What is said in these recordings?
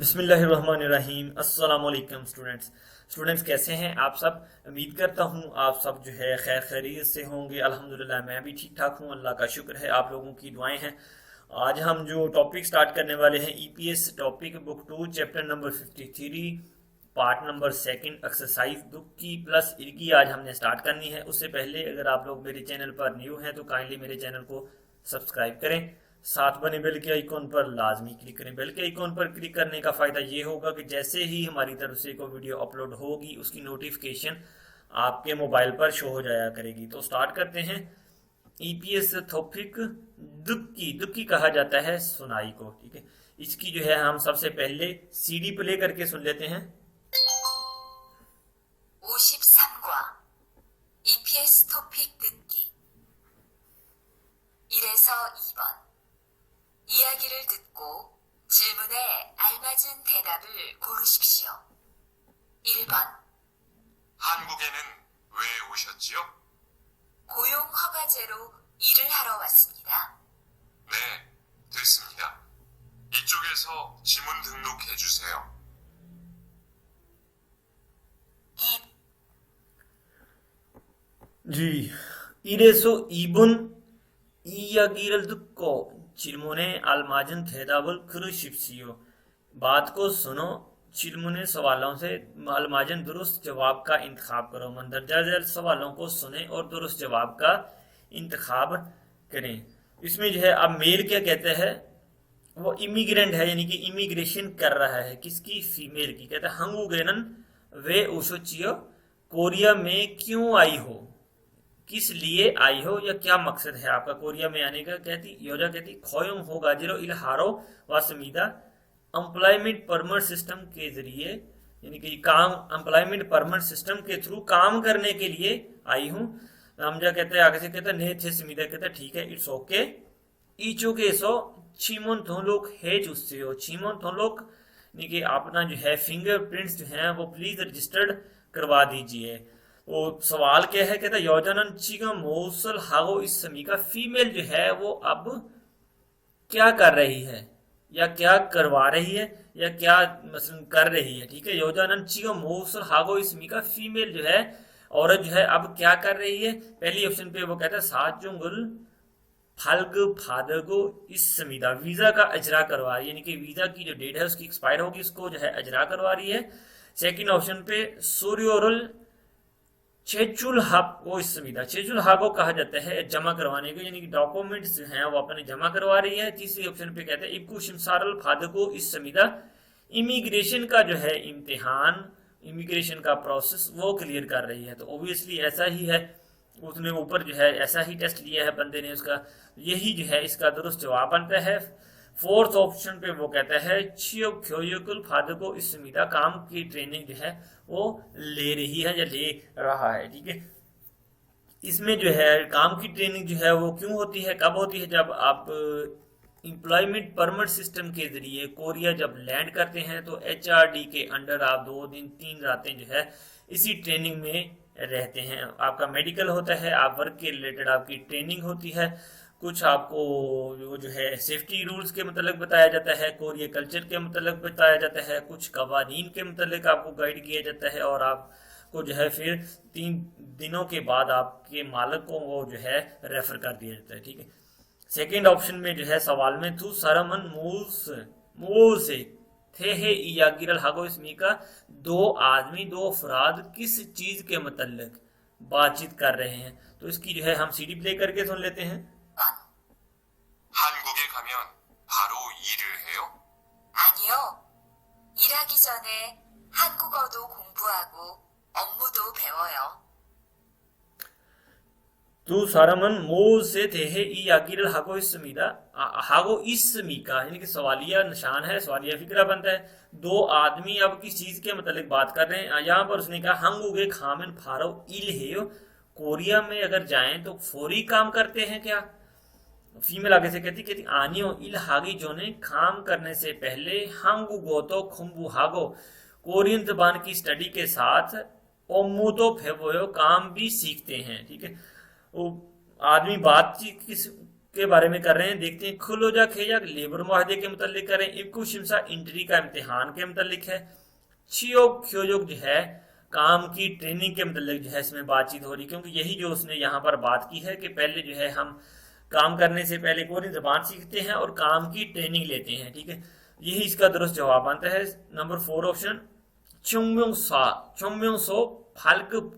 बिस्मिल्लाहिर्रहमानिर्रहीम। अस्सलाम वालेकुम स्टूडेंट्स कैसे हैं आप सब। उम्मीद करता हूँ आप सब जो है खैर खैरियत से होंगे। अल्हम्दुलिल्लाह मैं भी ठीक ठाक हूँ, अल्लाह का शुक्र है, आप लोगों की दुआएं हैं। आज हम जो टॉपिक स्टार्ट करने वाले हैं EPS topic book 2 chapter number 53 part number second exercise book की प्लस इनकी आज हमने स्टार्ट करनी है। उससे पहले अगर आप लोग मेरे चैनल पर न्यू हैं तो काइंडली मेरे चैनल को सब्सक्राइब करें, साथ बने बेल के आइकॉन पर लाजमी क्लिक करें। बेल के आइकॉन पर क्लिक करने का फायदा ये होगा कि जैसे ही हमारी तरफ से कोई वीडियो अपलोड होगी उसकी नोटिफिकेशन आपके मोबाइल पर शो हो जाया करेगी। तो स्टार्ट करते हैं। ईपीएस टॉपिक दुक्की कहा जाता है सुनाई को, ठीक है। इसकी जो है हम सबसे पहले सीडी प्ले करके सुन लेते हैं। 53과 EPS 토픽 듣기 1에서 2번 이야기를 듣고 질문에 알맞은 대답을 고르십시오. 1번 한국에는 왜 오셨지요? 고용 허가제로 일을 하러 왔습니다. 네, 됐습니다. 이쪽에서 지문 등록해 주세요. 2. जी, 이래서 이번 이야기를 듣고 질문에 알맞은 대답을 그러십시오। बात को सुनो, 질문의 सवालों से अलमाजन दुरुस्त जवाब का इंतखाब करो। मंदरजा झैल सवालों को सुने और दुरुस्त जवाब का इंतखाब करें। इसमें जो है अब मेल क्या कहते हैं, वो इमिग्रेंट है यानी कि इमिग्रेशन कर रहा है। किसकी? फीमेल की। कहते हैं हंगुगेनन वे उशोचियो, कोरिया में क्यों आई हो, किस लिए आई हो या क्या मकसद है आपका कोरिया में आने का। कहती योजा कहती खोयम होगा जिरो इलहारो वासमीदा, एम्प्लॉयमेंट परमिट सिस्टम के जरिए यानी कि काम एम्प्लॉयमेंट परमिट सिस्टम के थ्रू काम करने के लिए आई हूँ। हमजा कहते हैं आगे से कहते ने थे समीदा कहते ठीक है इट्स ओके। ईचो के सो चीमोन थोलोक है उससे हो चीमोन थोलोक यानी कि अपना जो है फिंगरप्रिंट्स जो है वो प्लीज रजिस्टर्ड करवा दीजिए। वो सवाल क्या है, कहता योजनन चिगा मौसल हागो इस समी का फीमेल जो है वो अब क्या कर रही है या क्या करवा रही है या क्या मसलन कर रही है, ठीक है। योजनन चिगा मौसल हागो इस समी का फीमेल जो है औरत जो है अब क्या कर रही है। पहली ऑप्शन पे वो कहता है साजुंगुल फल्ग फादगो इस समीदा, वीजा का अजरा करवा रही है यानी कि वीजा की जो डेट है उसकी एक्सपायर होगी, इसको जो है अजरा करवा रही है। सेकंड ऑप्शन पे सूर्योरल चेचुल हाक को इस समीदा, चेचुल हाक को कहा जाता है जमा करवाने को यानी कि डॉक्यूमेंट्स जो हैं वो अपने जमा करवा रही है। तीसरी ऑप्शन पे कहते हैं इबकू शिमसारल फादको इस समीदा, इमिग्रेशन का जो है इम्तिहान, इमिग्रेशन का प्रोसेस वो क्लियर कर रही है। तो ओबियसली ऐसा ही है, उसने ऊपर जो है ऐसा ही टेस्ट लिया है बंदे ने, उसका यही जो है इसका दुरुस्त जवाब बनता है। फोर्थ ऑप्शन पे वो कहता है छियो ख्योयुकुल फादर को इस समीदा काम की ट्रेनिंग जो है वो ले रही है या ले रहा है, ठीक है। इसमें जो है काम की ट्रेनिंग जो है वो क्यों होती है, कब होती है, जब आप एम्प्लॉयमेंट परमिट सिस्टम के जरिए कोरिया जब लैंड करते हैं तो एचआरडी के अंडर आप 2 दिन 3 रातें जो है इसी ट्रेनिंग में रहते हैं। आपका मेडिकल होता है, आप वर्क के रिलेटेड आपकी ट्रेनिंग होती है, कुछ आपको जो है सेफ्टी रूल्स के मतलब बताया जाता है, कोरिया कल्चर के मतलब बताया जाता है, कुछ कवानीन के मतलब आपको गाइड किया जाता है और आपको जो है फिर 3 दिनों के बाद आपके मालिक को वो जो है रेफर कर दिया जाता है, ठीक है। सेकेंड ऑप्शन में जो है सवाल में तू सरमन मूल से थे है या गिरल हागो इसमी का, 2 आदमी 2 अफराद किस चीज के मतलब बातचीत कर रहे हैं। तो इसकी जो है हम सीडी प्ले करके सुन लेते हैं। 한국에 가면 바로 일을 해요? 아니요. 일하기 전에 한국어도 공부하고 업무도 배워요. तू सारामन मोल से थे है ई यागिरल हागो इसमीदा, हागो इसमी का यानी कि सवालिया निशान है, सवालिया फिक्रा बनता है। 2 आदमी अब किस चीज के मतलब बात कर रहे हैं। यहाँ पर उसने कहा हंगुगे खामिन फारो इल है, कोरिया में अगर जाएं तो फौरी काम करते हैं क्या। फीमेल आगे से कहती आनियो इल हागी जो ने काम करने से पहले हंगु गोतो खुम्बु हागो, कोरियन जबान की स्टडी के साथ ओमुतो फेवोयो काम भी सीखते हैं, ठीक है। वो आदमी बातचीत किस के बारे में कर रहे हैं। देखते हैं खुलोजा खेजाक लेबर मुआहदे के मुतालिक कर रहे हैं। इब्कू शिमसा इंट्री का इम्तिहान के मुतालिक है। छियोक ख्योजोक जो है काम की ट्रेनिंग के मुतालिक जो है इसमें बातचीत हो रही, क्योंकि यही जो उसने यहाँ पर बात की है कि पहले जो है हम काम करने से पहले कोरियन जबान सीखते हैं और काम की ट्रेनिंग लेते हैं। ठीक है, यही इसका दुरुस्त जवाब बनता है। नंबर 4 ऑप्शन चोम्योंग सो फाल्क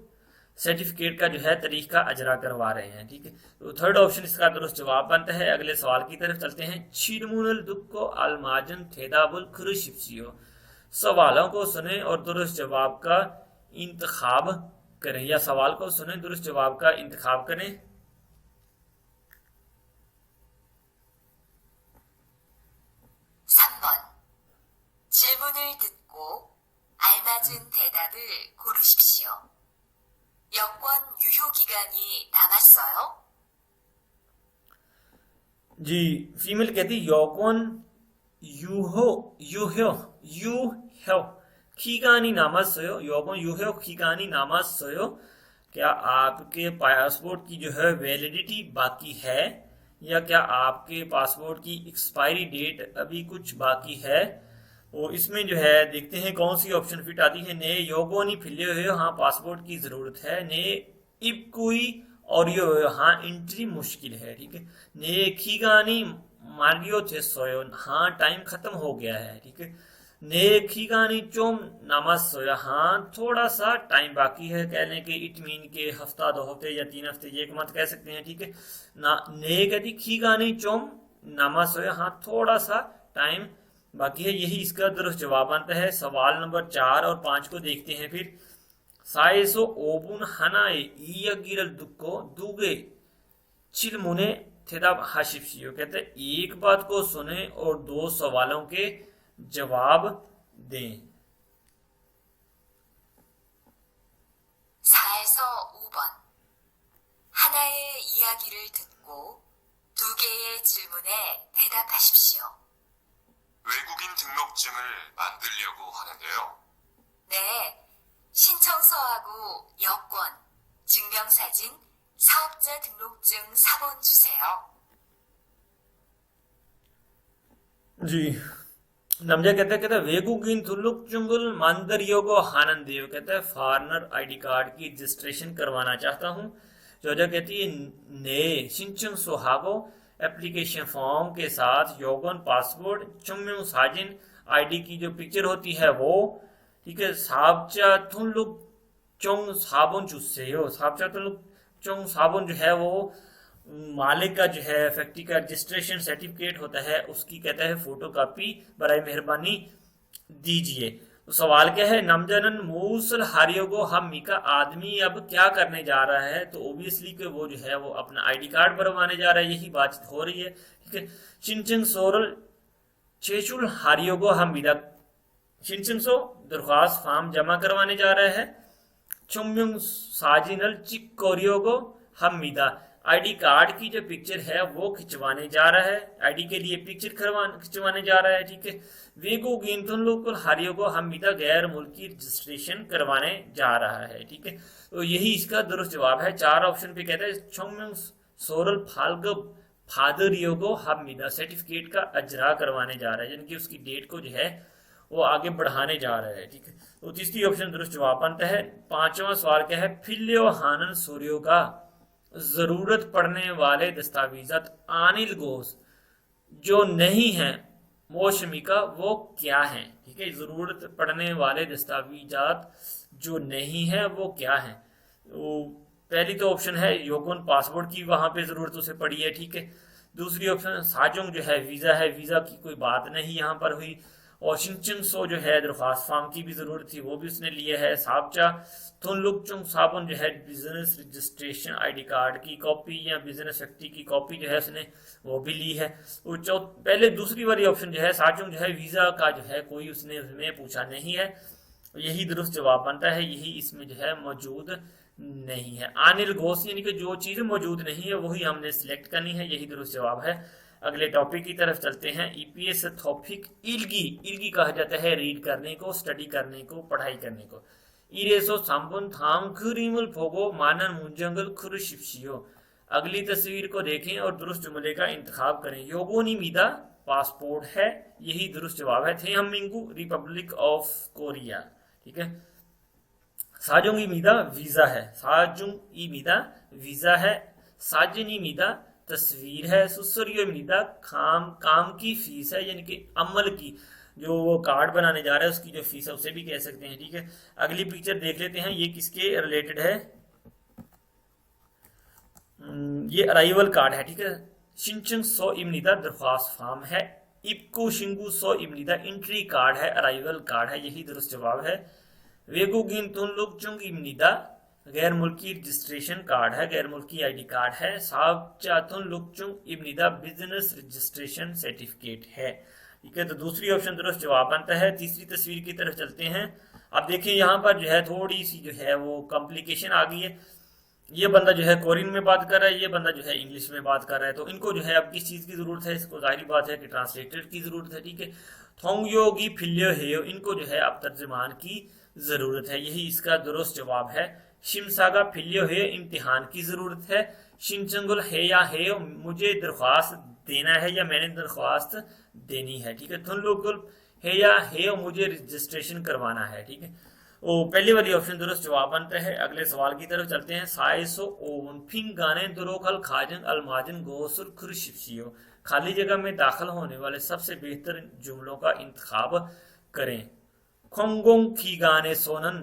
सर्टिफिकेट का जो है तरीका अजरा करवा रहे हैं। ठीक है, तो थर्ड ऑप्शन इसका दुरुस्त जवाब बनता है। अगले सवाल की तरफ चलते हैं। छिरमुनल दुक्को अलमाजन थेदाबुल खुरुशिप्सियो, सवालों को सुने और दुरुस्त जवाब का इंतखाब करें, या सवाल को सुने दुरुस्त जवाब का इंतखाब करें। 3번. 질문을 듣고 알맞은 대답을 고르십시오. 여권 유효 기간이 남았어요? जी, फीमेल कहती योकोन यूहो खीगानी नामस्यो, योकोन यूहो खीगानी नामस्यो, क्या आपके पासपोर्ट की जो है वैलिडिटी बाकी है, या क्या आपके पासपोर्ट की एक्सपायरी डेट अभी कुछ बाकी है। और इसमें जो है देखते हैं कौन सी ऑप्शन फिट आती है। ने योगो नहीं फिले हुए, हाँ पासपोर्ट की जरूरत है। ने इबकुई और यो, हाँ एंट्री मुश्किल है। ठीक है, ने खीगानी मार्गियो थे सोयो, हाँ टाइम खत्म हो गया है। ठीक है, ने खीगानी चोम नामस सोया, हाँ थोड़ा सा टाइम बाकी है। कह लें कि इट मीन के हफ्ता 2 हफ्ते या 3 हफ्ते, ये मत कह सकते हैं। ठीक है ना, ने कहती खीगानी चोम नामस सोया, हाँ थोड़ा सा टाइम बाकी है। यही इसका दुरुस्त जवाब बनता है। सवाल नंबर 4 और 5 को देखते हैं फिर। साइसो ओबुन हनाए ईयगिरल दुक्को दुगे चिलमुने थेदाब हाशिफियो, कहते हैं एक बात को सुने और 2 सवालों के जवाब दें। 4에서 5번. 하나의 이야기를 듣고 2개의 질문에 대답하십시오. 외국인 등록증을 만들려고 하는데요. 네, 신청서하고 여권, 증명사진, 사업자 등록증 사본 주세요. जी, नमजा कहते हैं वेगुगिन तुलुक चुंगुल मांदरियो को हानन दियो, कहते हैं फॉरनर आईडी कार्ड की रजिस्ट्रेशन करवाना चाहता हूँ। जोजा कहती है ने शिंचुंग सोहागो एप्लीकेशन फॉर्म के साथ योगन पासपोर्ट चुम्यों साजिन आईडी की जो पिक्चर होती है वो। ठीक है, साबचा तुम लोग चोंग साबुन चुस्से हो, साबचा तुम लोग चोंग साबुन जो है वो मालिक का जो है फैक्ट्री का रजिस्ट्रेशन सर्टिफिकेट होता है, उसकी कहता है फोटो कॉपी बराए मेहरबानी दीजिए। तो सवाल क्या है, नमजनन मूसल हारियोगो हम का आदमी अब क्या करने जा रहा है, तो ओबियसली कि वो जो है वो अपना आईडी कार्ड बनवाने जा रहा है, यही बातचीत हो रही है। ठीक है, चिंचिंग सोरल चेचुल हारियोगो हम विदा चिंचिंग सो दरख्वास्त फॉर्म जमा करवाने जा रहा है। चुम्युंग साजिनल चिक कोरियोगो हम विदा आईडी कार्ड की जो पिक्चर है वो खिंचवाने जा रहा है, आईडी के लिए पिक्चर खिंचवाने जा रहा है। ठीक है, वेगो गेंतुन लोकल हारियो को हम गैर मुल्की रजिस्ट्रेशन करवाने जा रहा है। ठीक है, तो यही इसका दुरुस्त जवाब है। 4 ऑप्शन पे कहता है छोंगम्योंग सोरल फाल्ग फादर योगो हम सर्टिफिकेट का अजरा करवाने जा रहा है, यानी कि उसकी डेट को जो है वो आगे बढ़ाने जा रहा है। ठीक है, तो तीसरी ऑप्शन दुरुस्त जवाब बनता है। 5वां सवाल क्या है, फिल्यो हानन सूर्यो का जरूरत पड़ने वाले दस्तावेजात आनिल गोस जो नहीं है मौसमी का वो क्या है। ठीक है, जरूरत पड़ने वाले दस्तावेजात जो नहीं है वो क्या है। तो पहली तो ऑप्शन है योगोन पासपोर्ट की वहां पे जरूरत उसे पड़ी है। ठीक है, दूसरी ऑप्शन साजोंग जो है वीजा है, वीजा की कोई बात नहीं यहाँ पर हुई। और शिंचुंग सो जो है दरख्वास्त फॉर्म की भी जरूरत थी, वो भी उसने लिया है। साबचा तुनलुकचुंग साबुन जो है बिजनेस रजिस्ट्रेशन आईडी कार्ड की कॉपी या बिजनेस फैक्ट्री की कॉपी जो है उसने वो भी ली है। तो पहले दूसरी वाली ऑप्शन जो है साचुंग जो है वीजा का जो है कोई उसने उसमें पूछा नहीं है, यही दुरुस्त जवाब बनता है। यही इसमें जो है मौजूद नहीं है। आनिल घोष यानी कि जो चीज मौजूद नहीं है वही हमने सिलेक्ट करनी है, यही दुरुस्त जवाब है। अगले टॉपिक की तरफ चलते हैं। ईपीएस टॉपिक इल्गी कहा जाता है रीड करने को, स्टडी करने को, पढ़ाई करने को। इरेसो संबुन थाम खुरिमुल फोगो मानन मुंजंगल खुरुशिप्सियो, अगली तस्वीर को देखें और दुरुस्त जुमले का इंतखाब करें। योगोनी मीदा पासपोर्ट है, यही दुरुस्त जवाब है। थे हम मिंगू रिपब्लिक ऑफ कोरिया, ठीक है। साजुंग ई मीदा वीजा है, साजुंग ई मीदा वीजा है। साजनी मीदा तस्वीर है। सुसरियो मीदा काम की फीस है, यानी कि अमल की, जो वो कार्ड बनाने जा रहा है उसकी जो फीस है उसे भी कह सकते हैं, ठीक है। अगली पिक्चर देख लेते हैं, ये किसके रिलेटेड है। ये अराइवल कार्ड है, ठीक है। शिंचंग सो इमनिदा दरख्वास्त फॉर्म है। इपको शिंगू सो इमनिदा एंट्री कार्ड है, अराइवल कार्ड है, यही दुरुस्त जवाब है। वेगुगिन तुन लुक चुंग इमनिदा गैर मुल्की रजिस्ट्रेशन कार्ड है, गैर मुल्की आईडी कार्ड है। साहब चातुन लुक चुंग इमनिदा बिजनेस रजिस्ट्रेशन सर्टिफिकेट है, ठीक है। तो दूसरी ऑप्शन दुरुस्त जवाब बनता है। तीसरी तस्वीर की तरफ चलते हैं। अब देखिए यहाँ पर जो है थोड़ी सी जो है वो कॉम्प्लिकेशन आ गई है। ये बंदा जो है कोरियन में बात कर रहा है, ये बंदा जो है इंग्लिश में बात कर रहा है। तो इनको जो है अब किस चीज की जरूरत है, इसको जाहिर बात है कि ट्रांसलेटर की जरूरत है, ठीक है। थोंगयोगी फिल्यो हेयो, इनको जो है अब तर्जमान की जरूरत है, यही इसका दुरुस्त जवाब है। शिमसागा फिल्यो हेयो, इम्तिहान की जरूरत है। शिनचंगुल हे या हेयो, मुझे दरख्वास्त देना है या मैंने दरख्वास्त देनी है, ठीक है। थुनलुगुल हे या हेयो, मुझे रजिस्ट्रेशन करवाना है, ठीक है। वो पहली वाली ऑप्शन दुरुस्त जवाब बनता है। अगले सवाल की तरफ चलते हैं। साइसो ओवन फिंग गाने दुरोखल खाजन अलमाजन गोसुर खुरशियो, खाली जगह में दाखिल होने वाले सबसे बेहतर जुमलों का इंतखाब करें। खोंगोंग की गाने सोनन,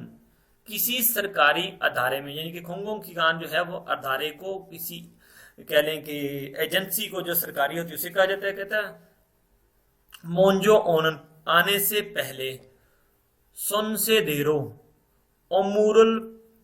किसी सरकारी अदारे में, यानी कि खोंगोंग की गान जो है वो अदारे को, किसी कह लें कि एजेंसी को जो सरकारी होती है उसे कहा जाता है। कहता है मोंजो ओनन, आने से पहले। सोन से देरो ओमूरल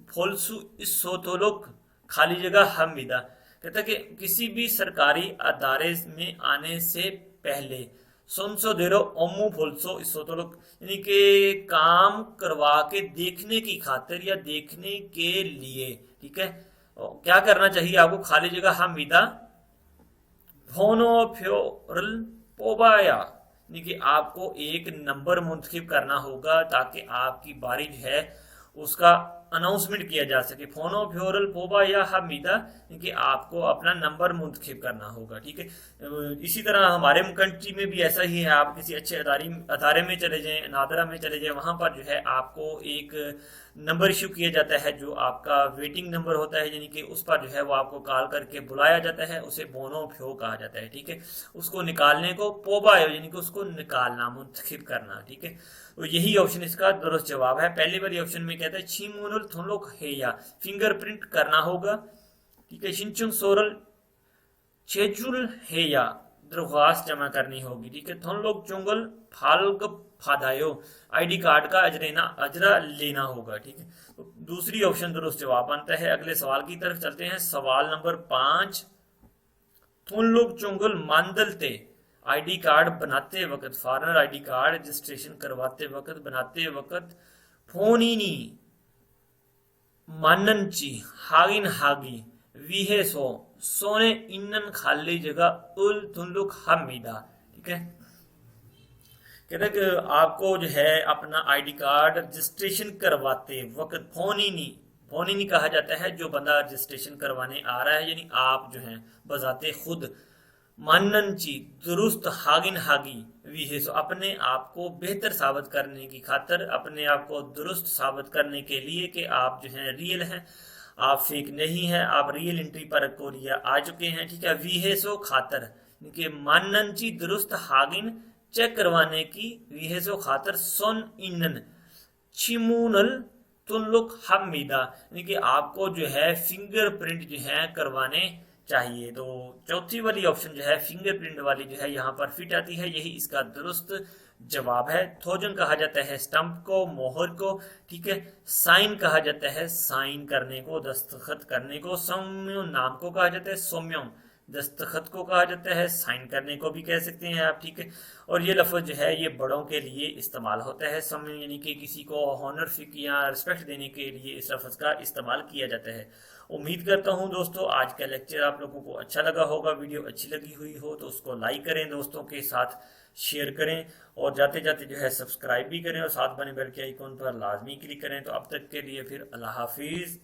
फोल्सु इसोतोलोक, खाली जगह हमिदा, कहता है कि किसी भी सरकारी अदारे में आने से पहले। सोनसो देरो ओमू फोल्सो इसोतोलोक, यानी कि काम करवा के देखने की खातिर या देखने के लिए, ठीक है। क्या करना चाहिए आपको, खाली जगह हमिदा फोनो फ्योरल पोबाया, यानी कि आपको एक नंबर मुंतखब करना होगा ताकि आपकी बारी जो है उसका अनाउंसमेंट किया जा सके। फोनो फ्योरल पोबा या हमीदा, कि आपको अपना नंबर मुंतखब करना होगा, ठीक है। इसी तरह हमारे कंट्री में भी ऐसा ही है। आप किसी अच्छे अदारे में चले जाएं, नादरा में चले जाएं, वहां पर जो है आपको एक नंबर इशू किया जाता है जो आपका वेटिंग नंबर होता है, यानी कि उस पर जो है वो आपको कॉल करके बुलाया जाता है, उसे बोनो फ्यो कहा जाता है, ठीक है। उसको निकालने को पोबा, यानी कि उसको निकालना, मुंतखब करना, ठीक है। तो यही ऑप्शन इसका दुरुस्त जवाब है। पहली वाली ऑप्शन में कहता है छीमुनुल थोलोक हेया, फिंगरप्रिंट करना होगा, ठीक है। शिंचुंग सोरल छेजुल हेया, दरख्वास्त जमा करनी होगी, ठीक है। थोलोक चुंगल फाल्ग फादायो, आईडी कार्ड का अजरा लेना होगा, ठीक है। तो दूसरी ऑप्शन दुरुस्त जवाब बनता है। अगले सवाल की तरफ चलते हैं। सवाल नंबर 5, थोलोक चुंगल मांदलते, आईडी कार्ड बनाते वक्त, फॉरेनर आईडी कार्ड रजिस्ट्रेशन करवाते वक्त, बनाते वक्त, फोनीनी माननची हागिन हागी विहेसो सोने इन्नन खाली जगह उल तुनलुक हमीदा, ठीक है। कहते हैं कि आपको जो है अपना आईडी कार्ड रजिस्ट्रेशन करवाते वक्त फोनीनी कहा जाता है जो बंदा रजिस्ट्रेशन करवाने आ रहा है, यानी आप जो है बजाते खुद। माननची दुरुस्त, हागिन हागी विहेसो, अपने आप को बेहतर साबित करने की खातर, अपने आप को दुरुस्त साबित करने के लिए कि आप जो है रियल हैं, आप फेक नहीं है, आप रियल एंट्री पर कोरिया आ चुके हैं, ठीक है। विहेसो खातर, कि माननची दुरुस्त, हागिन चेक करवाने की, विहेसो खातर, सोन इनन छिमुनल तुनलुक हमीदा, यानी कि आपको जो है फिंगरप्रिंट जो है करवाने चाहिए। तो चौथी वाली ऑप्शन जो है फिंगरप्रिंट वाली जो है यहाँ पर फिट आती है, यही इसका दुरुस्त जवाब है। थोजन कहा जाता है स्टंप को, मोहर को, ठीक है। साइन कहा जाता है साइन करने को, दस्तखत करने को। सौम्यो नाम को कहा जाता है सोम्योम, दस्तखत को कहा जाता है, साइन करने को भी कह सकते हैं आप, ठीक है। और ये लफ्ज जो है ये बड़ों के लिए इस्तेमाल होता है। समय यानी कि किसी को हॉनर फिक या रिस्पेक्ट देने के लिए इस लफ्ज का इस्तेमाल किया जाता है। उम्मीद करता हूं दोस्तों आज का लेक्चर आप लोगों को अच्छा लगा होगा। वीडियो अच्छी लगी हुई हो तो उसको लाइक करें, दोस्तों के साथ शेयर करें और जाते जाते जो है सब्सक्राइब भी करें और साथ बने बेल के आइकॉन पर लाजमी क्लिक करें। तो अब तक के लिए फिर अल्लाह हाफिज।